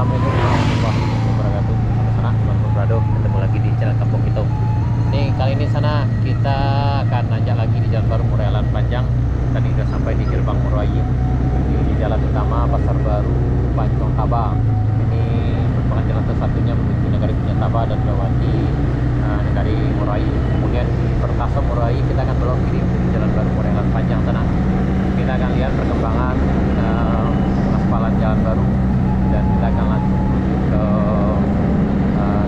Assalamualaikum warahmatullahi wabarakatuh. Sana teman-teman Brado, ketemu lagi di channel Kampung Kita. Nih kali ini sana kita akan nanjak lagi di Jalan Baru Murai Panjang. Tadi sudah sampai di gerbang Murai, di jalan utama Pasar Baru Pancong Taba. Ini merupakan jalan satu-satunya menuju negari Punya Taba dan melewati negari Murai. Kemudian di Perkasa Murai kita akan belok kiri di Jalan Baru Murai Panjang sana. Kita akan lihat perkembangan pengaspalan jalan baru dan kita akan langsung menuju ke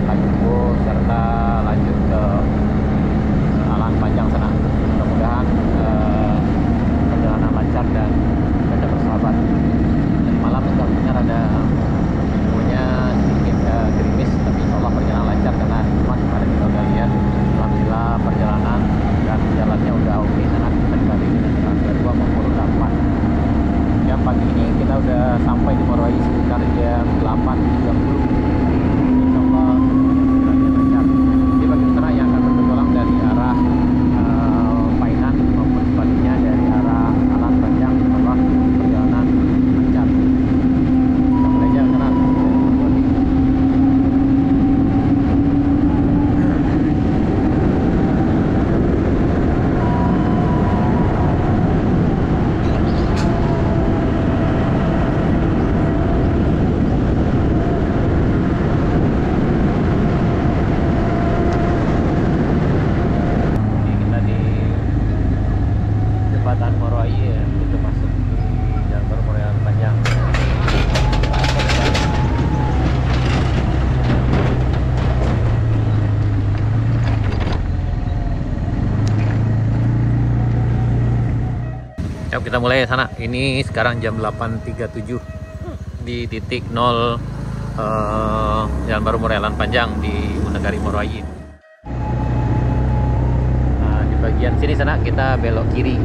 Tanjung serta lanjut ke Alang Panjang sana. Mudah-mudahan perjalanan lancar dan kita bersahabat. Dari malam sepertinya ada punya sedikit gerimis, tapi insya Allah perjalanan lancar karena cuma kemarin kita udah lihat alhamdulillah perjalanan dan jalannya udah oke sana dibanding dengan jalan kedua maupun roda 4. Jam pagi ini kita udah sampai di Murai sekitar jam 8.30. Insya Allah jalannya lancar. Jadi bagi sana yang akan bertulang dari arah Painan maupun sebaliknya dari arah Alang Panjang, insya Allah perjalanan lancar. Kita mulai aja sana. Kita mulai sana. Ini sekarang jam 8.37 di titik 0 Jalan Baru Murai Panjang di negari Murai. Nah, di bagian sini sana kita belok kiri.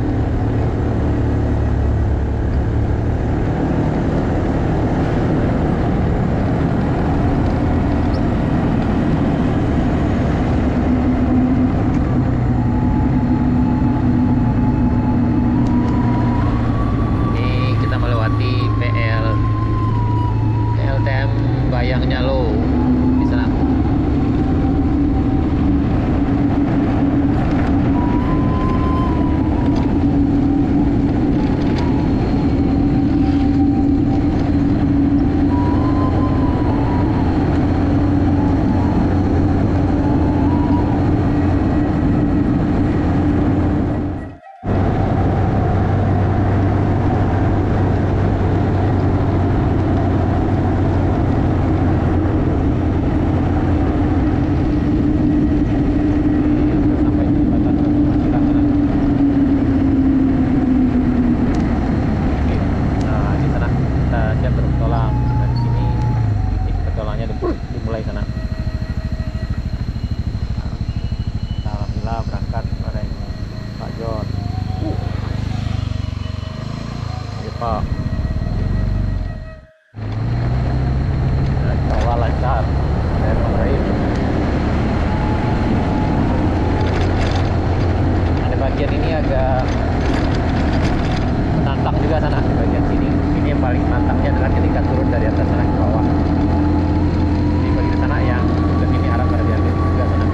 Bayangnya lo di sana. Dimulai sana. Alhamdulillah berangkat bareng Pak John. Ya Pak. Insya lancar dari Ibrahim. Ada bagian ini agak menantang juga sana di bagian sini. Ini yang paling menantangnya adalah ketika turun dari atas sana ke bawah. Sana yang ke sini arah pada diambil juga sana.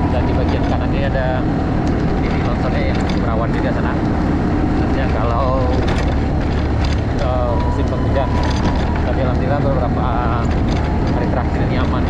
Dan di bagian kanan ini ada titik longsornya yang berawan juga sana. Nantinya kalau musim penghujan, tapi alhamdulillah beberapa hari terakhir ini aman.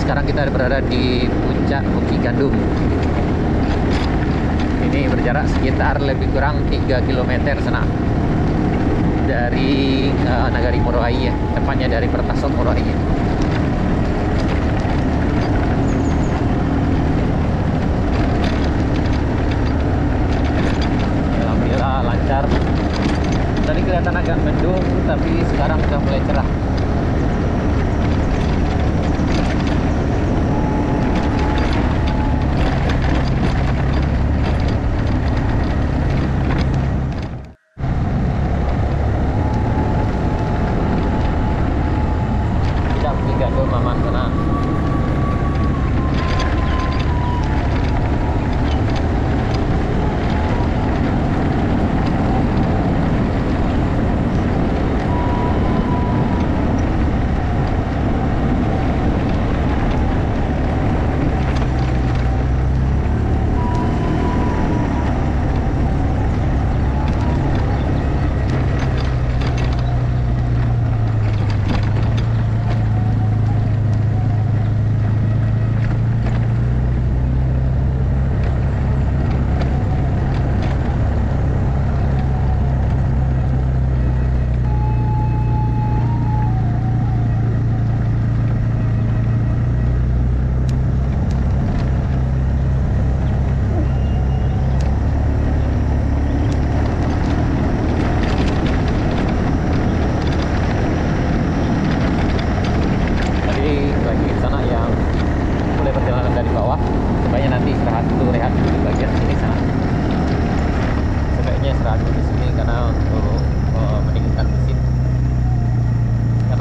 sekarang kita berada di puncak Bukit Gandum. Ini berjarak sekitar lebih kurang 3 km sana dari Nagari Morotai, tepatnya dari Pertasok Morotai. Alhamdulillah lancar. Tadi kelihatan agak mendung, tapi sekarang sudah mulai cerah.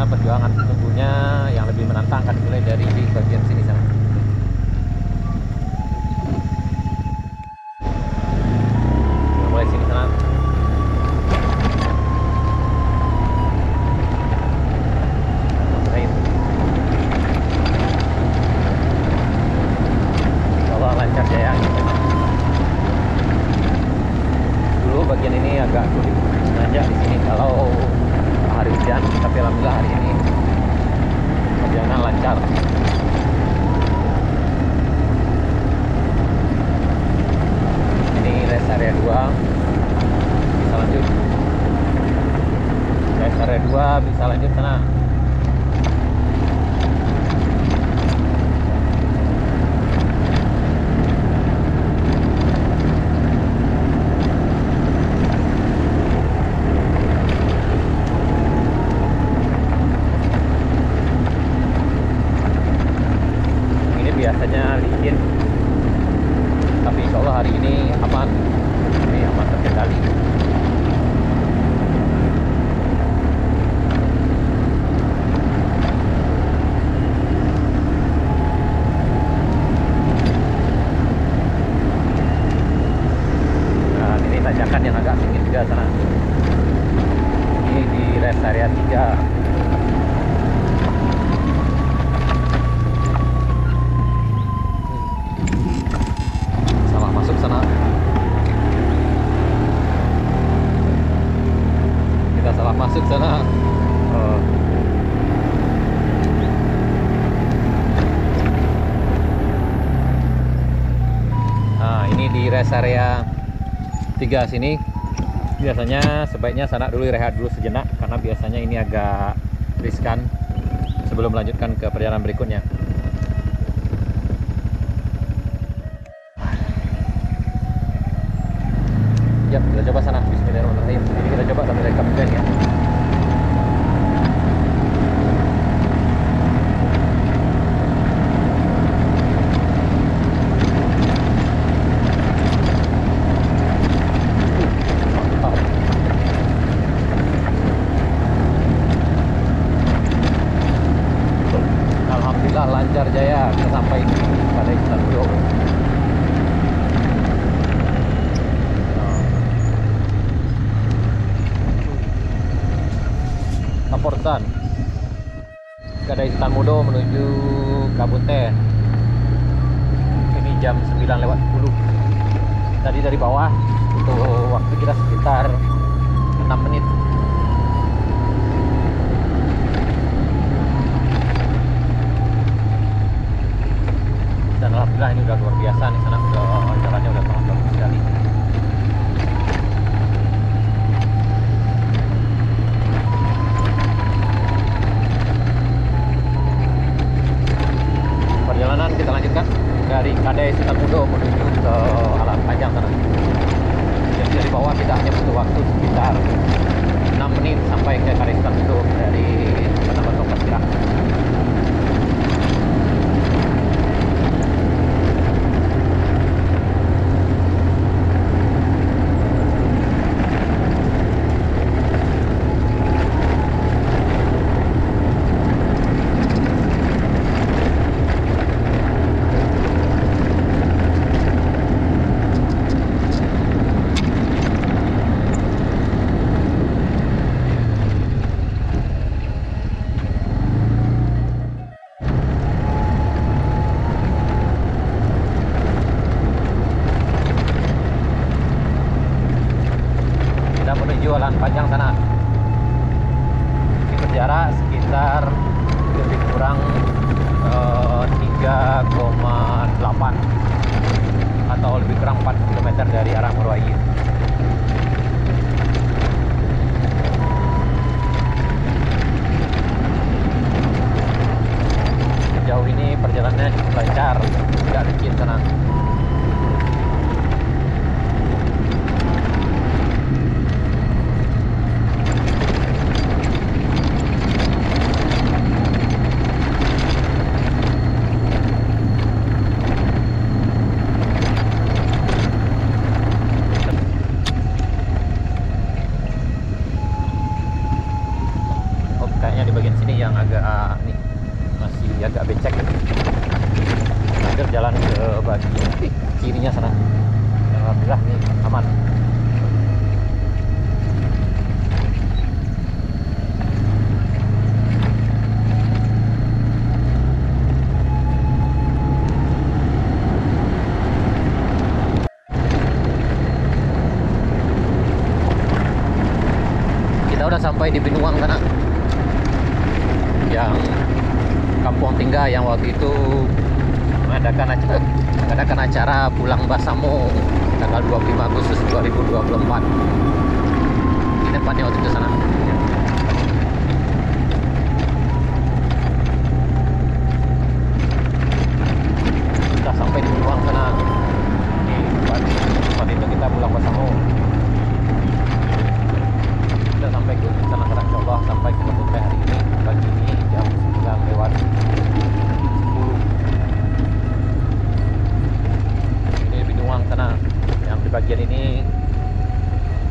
Perjuangan sesungguhnya yang lebih menantang akan dimulai dari di bagian sini sana. Mulai sini sana. Kalau lancar jaya. Dulu bagian ini agak sulit menanjak di sini kalau hari hujan, tapi alhamdulillah hari ini perjalanan lancar. Ini rest area 2 bisa lanjut. Rest area 2 bisa lanjut sana. Biasanya licin, tapi insya Allah hari ini aman, terkendali. Nah, ini tanjakan yang agak tinggi juga sana. Ini di rest area 3. Masuk sana. Nah, ini di rest area 3 sini. Biasanya sebaiknya sana dulu rehat dulu sejenak karena biasanya ini agak riskan sebelum melanjutkan ke perjalanan berikutnya. Ya, kita coba sana. Bismillahirrahmanirrahim. Ini kita coba sambil rekam juga ya. Alhamdulillah lancar jaya kita sampai pada Istana Budo. Kaporsan dari Istana Budo menuju Kabute. Ini jam 9:10. Tadi dari bawah untuk waktu kita sekitar 6 menit. Alhamdulillah ini udah luar biasa nih sana, udah jalannya udah sangat bagus sekali. Perjalanan kita lanjutkan dari Kadai Sutarmudo menuju ke Alang Panjang sana. Jadi dari bawah kita hanya butuh waktu sekitar 6 menit sampai ke Kadai Sutarmudo dari Batam Pasirah. Alang Panjang sana. Ini berjarak sekitar lebih kurang 3,8 atau lebih kurang 4 km dari arah Murwayi. Sejauh ini perjalanannya cukup lancar, tidak licin sana. Di bagian sini yang agak masih agak becek, hampir jalan ke bagian kirinya sana. Alhamdulillah nih aman. Kita udah sampai di Binuang sana, yang Kampung Tingga yang waktu itu mengadakan acara Pulang Basamo tanggal 25 Agustus 2024. Ini tempatnya waktu itu sana. Sudah sampai di Binuang sana. Ini tempat itu kita Pulang Basamo. Kita sampai ke sana sekarang, insyaallah sampai ke sampai hari ini pagi ini jam 9:10. Ini Binuang sana, yang di bagian ini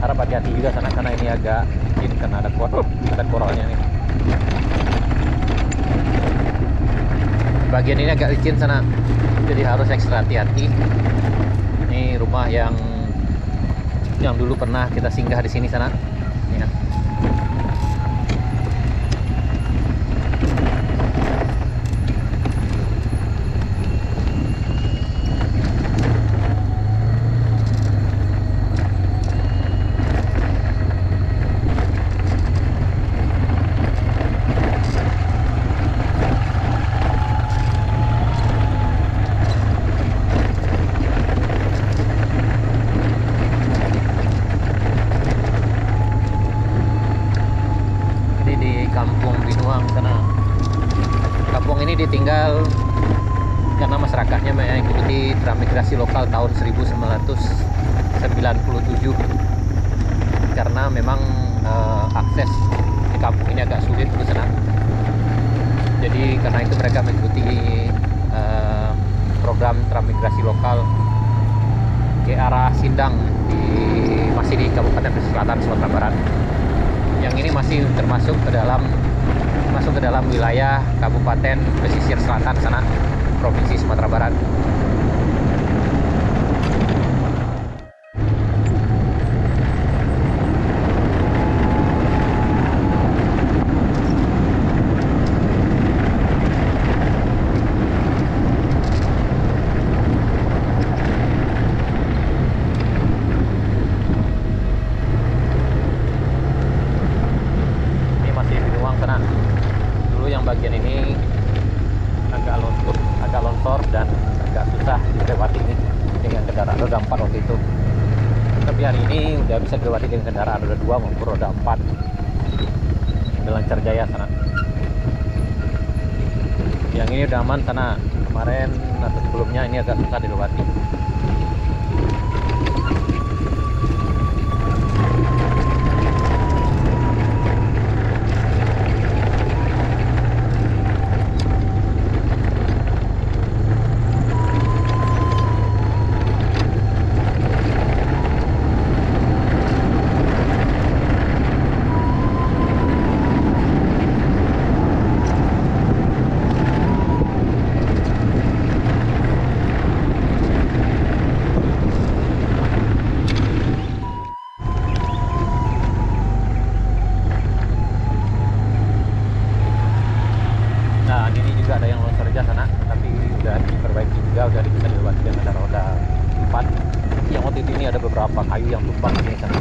harap hati-hati juga sana karena ini agak licin karena ada koralnya nih. Bagian ini agak licin sana, jadi harus ekstra hati-hati. Ini rumah yang dulu pernah kita singgah di sini sana. Ya. Kampung Binuang sana. Kampung ini ditinggal karena masyarakatnya mengikuti transmigrasi lokal tahun 1997, karena memang akses di kampung ini agak sulit ke sana. Jadi karena itu mereka mengikuti program transmigrasi lokal ke arah Sindang, masih di Kabupaten Pesisir Selatan, Sumatera Barat. Yang ini masih masuk ke dalam wilayah Kabupaten Pesisir Selatan sana, Provinsi Sumatera Barat. Bagian ini agak agak longsor dan agak susah dilewati ini dengan kendaraan roda 4 waktu itu. Tapi hari ini udah bisa dilewati dengan kendaraan roda 2 maupun roda 4. Udah lancar jaya sana. Yang ini udah aman sana. Kemarin atau sebelumnya ini agak susah dilewati. Udah bisa dilewati dengan ada roda 4. Yang waktu ini ada beberapa kayu yang tumpah di sini sana.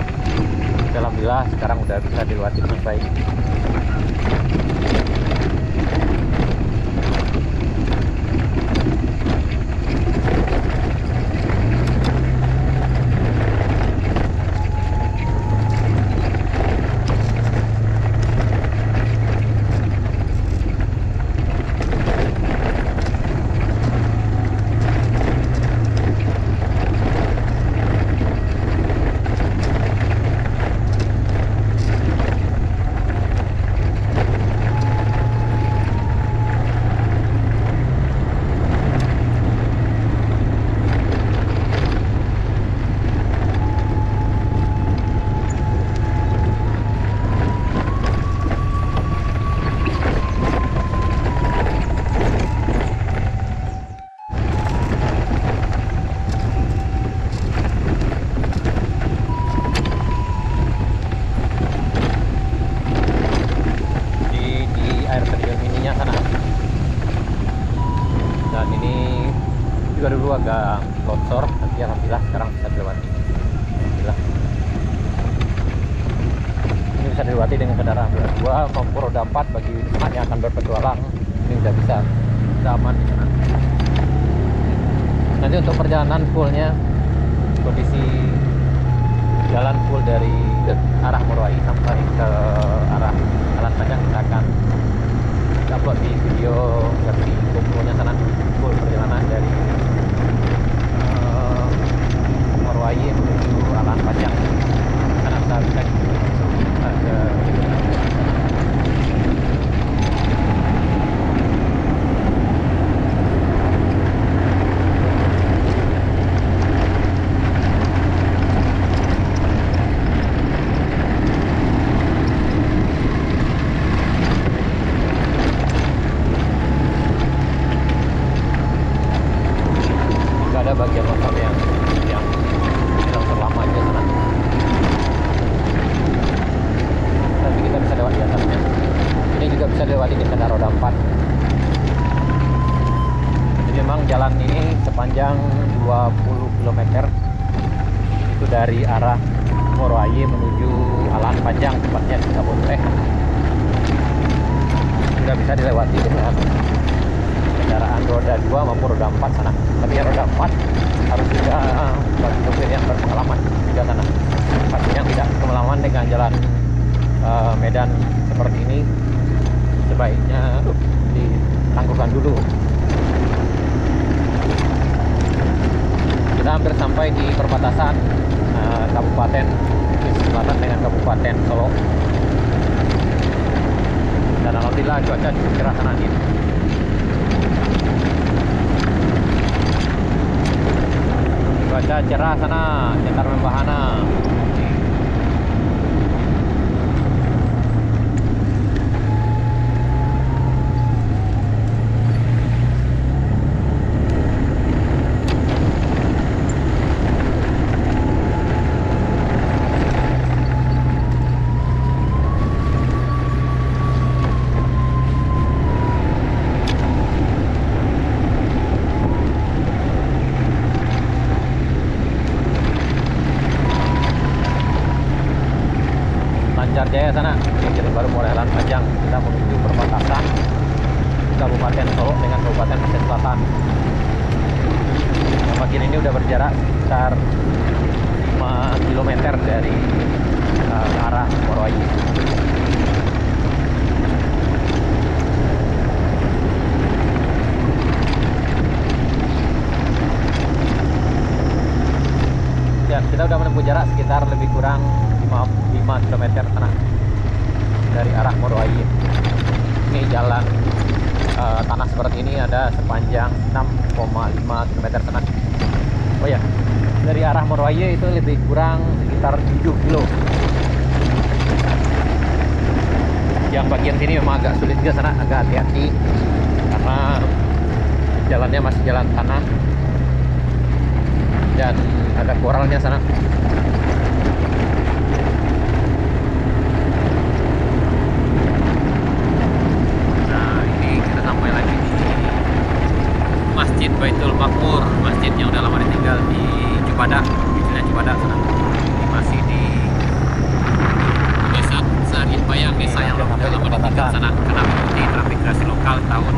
Alhamdulillah sekarang udah bisa dilewati dengan baik. Dulu agak longsor, tapi alhamdulillah sekarang bisa dilewati. Alhamdulillah. Ini bisa dilewati dengan kendaraan roda 2 maupun roda 4 bagi teman yang akan berpetualang. Ini udah bisa, udah aman di sana. Nanti untuk perjalanan fullnya, kondisi jalan full dari arah Morowali sampai ke arah Alan Panjang kita akan upload di video versi GoPro-nya sana, full perjalanan dari Morowali menuju Alan Panjang. Karena kita bisa ke bagian longsor yang longsor lama aja sana. Tapi kita bisa lewat di atasnya. Ini juga bisa lewati di kendaraan roda 4. Jadi memang jalan ini sepanjang 20 km itu dari arah Morowali menuju Alan Panjang, tepatnya di Kabupaten. Sudah bisa dilewati dengan kendaraan roda 2 maupun roda 4 sana. Tapi yang roda 4 harus juga bagi sopir yang berpengalaman juga sana. Pastinya tidak pengalaman dengan jalan medan seperti ini, sebaiknya ditangguhkan dulu. Kita hampir sampai di perbatasan Kabupaten Selatan dengan Kabupaten Solo. Dan alhamdulillah cuaca cukup cerah sana ini. Cuaca cerah sana, Cetar Membahana. Kabupaten Solo dengan Kabupaten Pesisir Selatan. Yang bagian ini udah berjarak sekitar 5 km dari ke arah Morowali. Ya, kita udah menempuh jarak sekitar lebih kurang 5 km sana dari arah Morowali. Ini jalan tanah seperti ini ada sepanjang 6,5 km sana. Oh ya, dari arah Morowali itu lebih kurang sekitar 7 kilo. Yang bagian sini memang agak sulit juga sana, agak hati-hati karena jalannya masih jalan tanah dan ada koralnya sana. Nah, ini kita sampai lagi di Masjid Baitul Makmur, masjid yang udah lama ditinggal di Cibadak, di Cibadak sana. Ini masih di Desa Sari Bayang, desa yang udah lama ditinggal sana karena mengikuti transmigrasi lokal tahun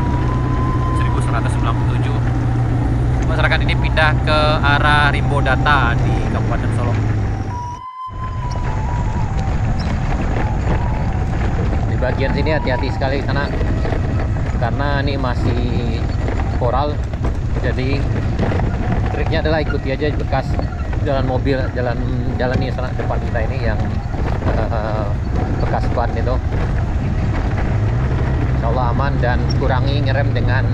1197. Masyarakat ini pindah ke arah Rimbo Data di Kabupaten Solo. Di bagian sini hati-hati sekali sana karena ini masih koral, jadi triknya adalah ikuti aja bekas jalan mobil, jalan ini sana depan kita ini yang bekas ban itu. Insya Allah aman, dan kurangi ngerem dengan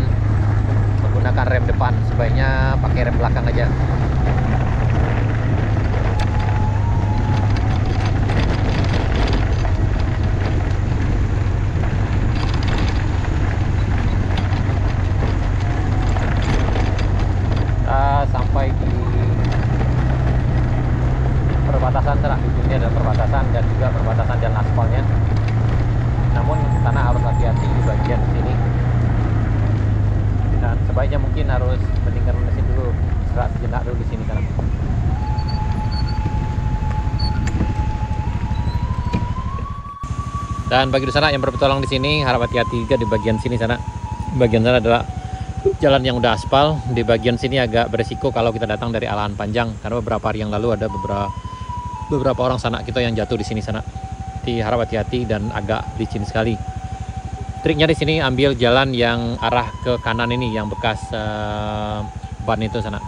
menggunakan rem depan, sebaiknya pakai rem belakang aja. Kita sampai di perbatasan sana, di sini ada perbatasan dan juga perbatasan jalan aspalnya. Namun sana harus hati-hati di bagian sini. Dan sebaiknya mungkin harus meninggalkan mesin dulu, istirahat sejenak dulu di sini sana. Dan bagi di sana yang berpetualang di sini harap hati-hati juga di bagian sini sana. Bagian sana adalah jalan yang udah aspal. Di bagian sini agak beresiko kalau kita datang dari Alahan Panjang karena beberapa hari yang lalu ada beberapa orang sanak kita yang jatuh di sini sana. Jadi harap hati-hati dan agak licin sekali. Triknya di sini ambil jalan yang arah ke kanan ini, yang bekas ban itu sana.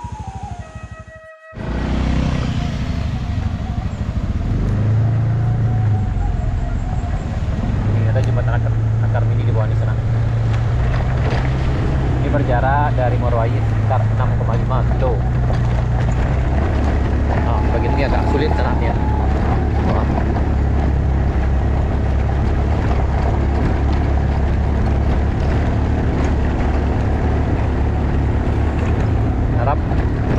Ini ada jembatan akar mini di bawah ini sana. Ini berjarak dari Morowali sekitar 6,5 kilo. Nah, bagian ini agak sulit sana ya.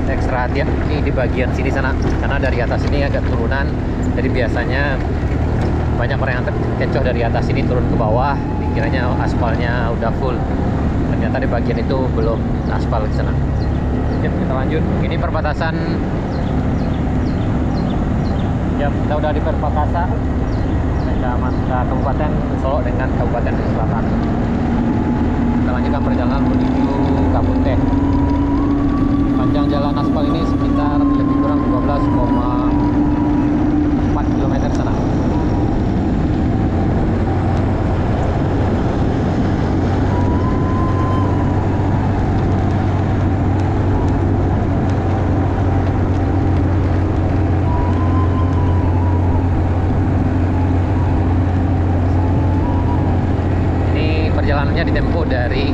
Ekstra hati ini di bagian sini sana, karena dari atas ini agak turunan, jadi biasanya banyak orang yang terkecoh dari atas ini turun ke bawah, dikiranya aspalnya udah full, ternyata di bagian itu belum aspal di sana. Oke, kita lanjut. Ini perbatasan ya, kita udah di perbatasan Kabupaten Solo dengan Kabupaten Selatan. Kita lanjutkan perjalanan menuju Kabute. Panjang jalan aspal ini sekitar lebih kurang 12,4 km sana. Ini perjalanannya ditempuh dari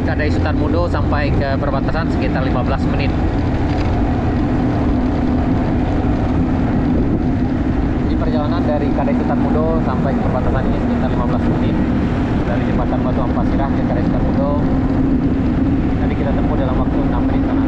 Kadai Sultan Mudo sampai ke perbatasan sekitar 15 menit. Di perjalanan dari Kadai Sultan Mudo sampai ke perbatasan ini sekitar 15 menit. Dari jembatan Batu Ampasirah ke Kadai Sultan Mudo nanti kita tempuh dalam waktu 6 menit sana.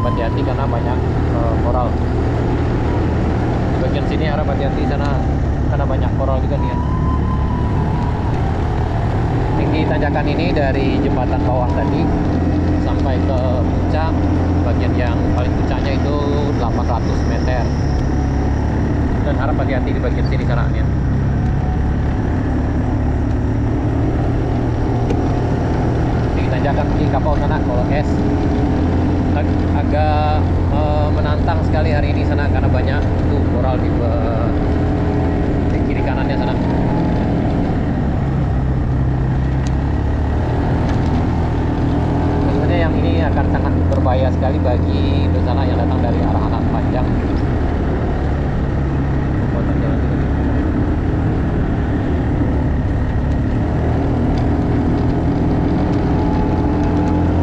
harap hati-hati karena banyak koral. Di bagian sini harap hati-hati sana karena banyak koral juga nih ya. Tinggi tanjakan ini dari jembatan bawah tadi sampai ke puncak, bagian yang paling puncaknya itu 800 meter. Dan harap hati-hati di bagian sini sana ya. Tinggi tanjakan di kapal sana kalau es agak menantang sekali hari ini sana karena banyak tuh koral di kiri kanannya sana. Sebenarnya yang ini akan sangat berbahaya sekali bagi pesana yang datang dari arah Alang Panjang. Kekuatan jalan juga nih.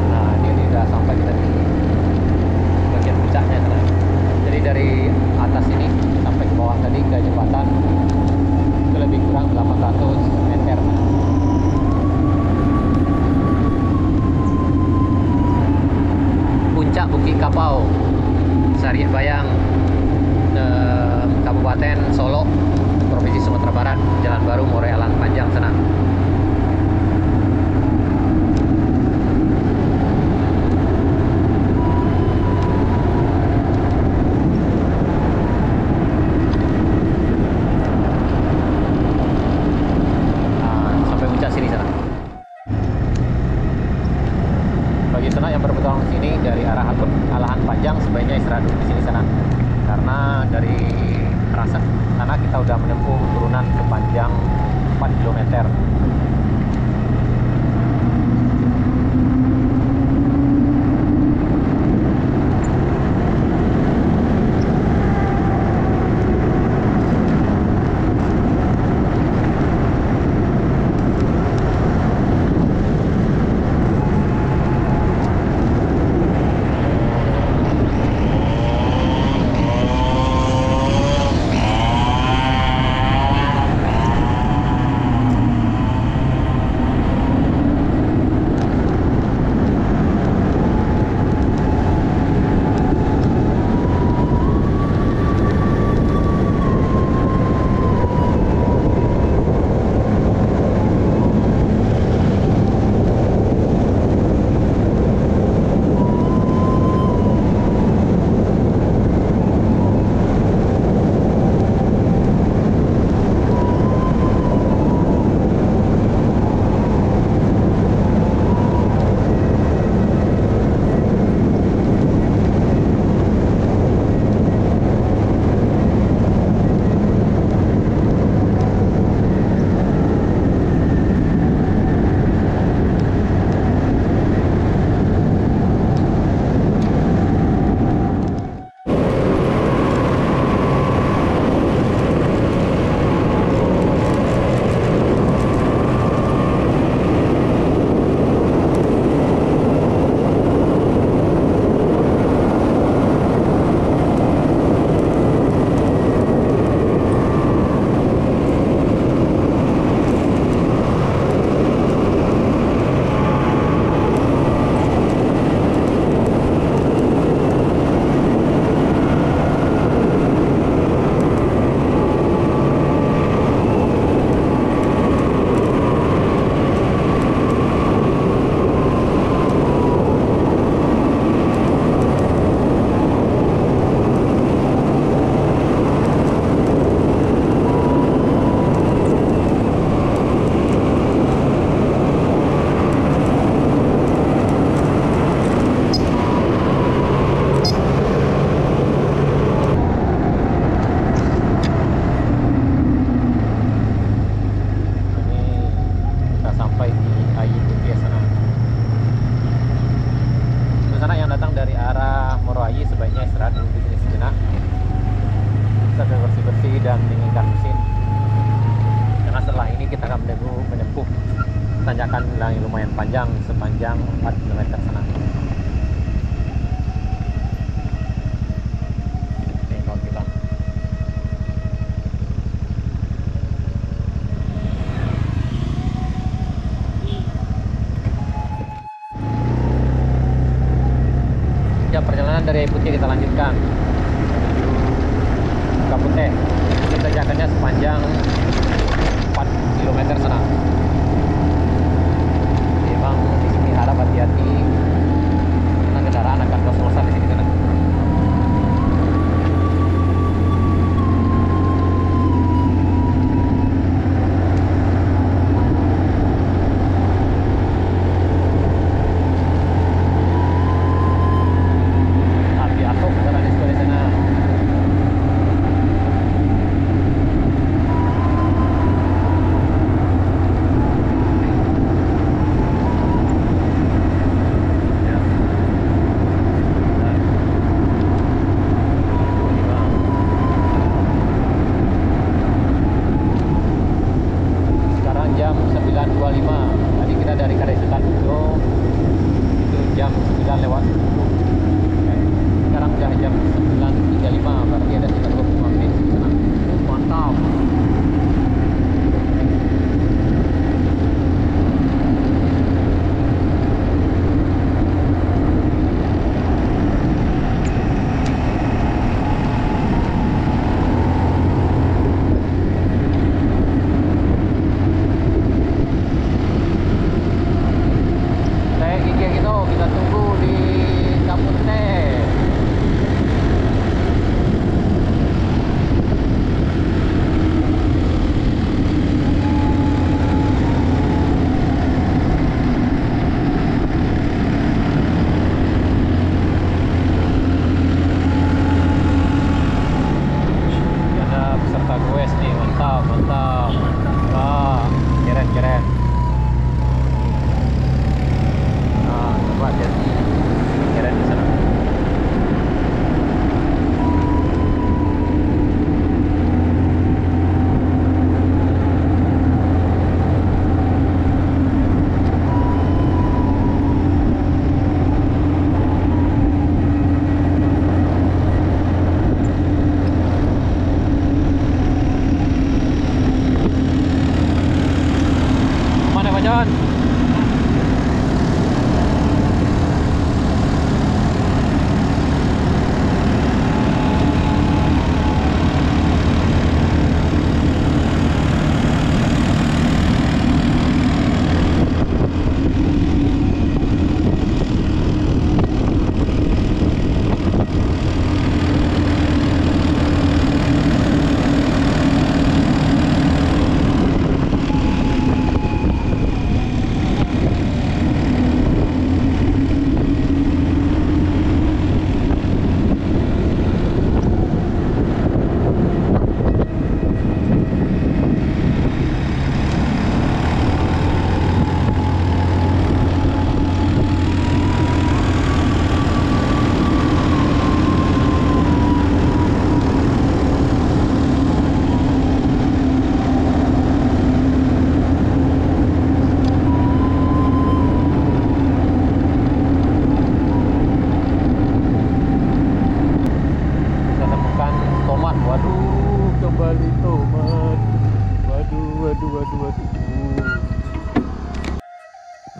Nah ini udah sampai kita di bagian puncaknya sana. Jadi dari atas ini sampai ke bawah tadi ke jembatan itu lebih kurang 800 meter. Puncak Bukit Kapau, Sariah Bayang, Kabupaten Solo, Provinsi Sumatera Barat, Jalan Baru Morai Alang Panjang sana. Sampai puncak sini sana. Bagi sana yang berpetualang sini dari arah Alang Panjang sebaiknya istirahat dulu di sini sana. Karena dari arah sana kita udah menempuh turunan sepanjang 4 km. dan dinginkan mesin, karena setelah ini kita akan menempuh tanjakan yang lumayan panjang sepanjang 4 km sana. Nih kawan kita. Ya, perjalanan dari Putih kita lanjutkan ke Putih. Kita jalannya sepanjang 4 km sana. Memang di sini harap hati-hati karena kendaraan akan kos-kosan di sini sana.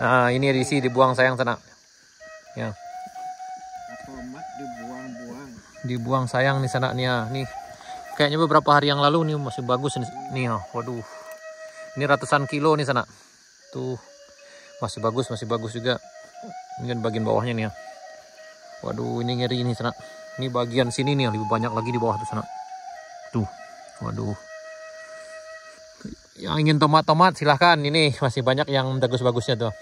Nah, ini diisi dibuang sayang sana. Ya. Tomat dibuang-buang. Dibuang sayang nih sana nih ya. Nih. Kayaknya beberapa hari yang lalu nih masih bagus nih. Oh, waduh. Ini ratusan kilo nih sana. Tuh. Masih bagus juga. Ini kan bagian bawahnya nih ya. Waduh, ini ngeri ini sana. Ini bagian sini nih lebih banyak lagi di bawah tuh sana. Tuh. Waduh. Yang ingin tomat-tomat silahkan, ini masih banyak yang bagus-bagusnya tuh.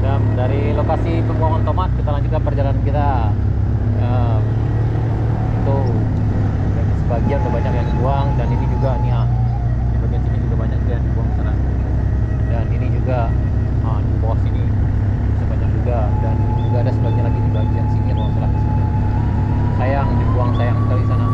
Dan dari lokasi pembuangan tomat kita lanjutkan perjalanan kita. Tuh, sebagian udah banyak yang dibuang dan ini juga nih di bagian sini juga banyak yang dibuang sana. Dan ini juga di bawah sini sebanyak juga, dan juga ada sebagian lagi di bagian sini kalau salah. Sayang dibuang, sayang sekali sana.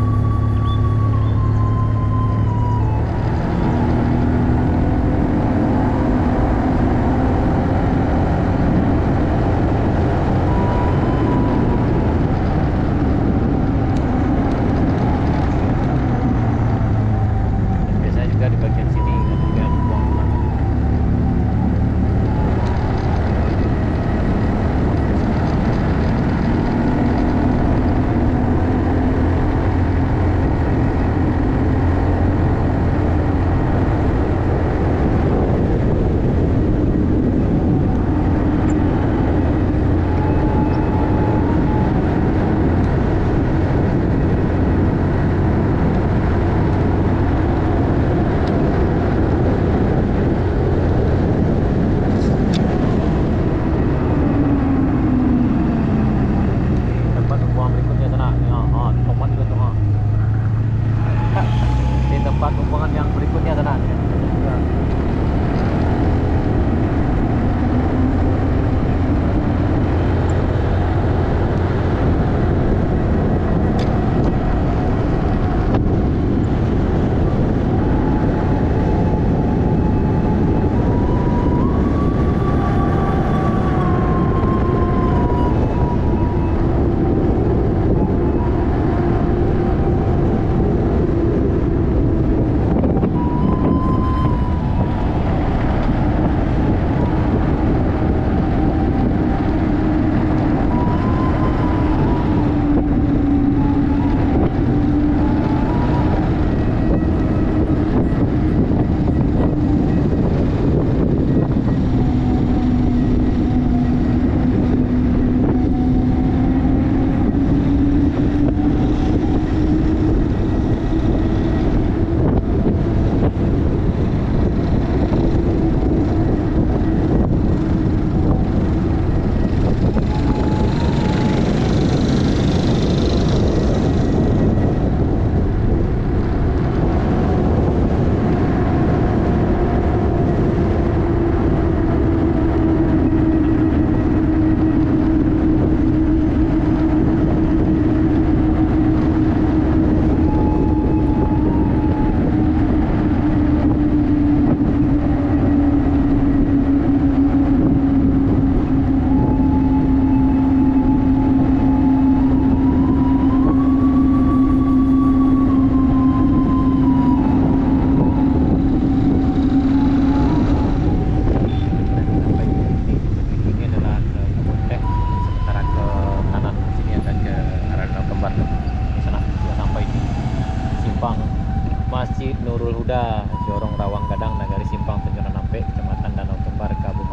Masjid Nurul Huda, Jorong Rawang Gadang, Nagari Simpang, Tanjung Nampe, Kecamatan Danau Kembar, Kabupaten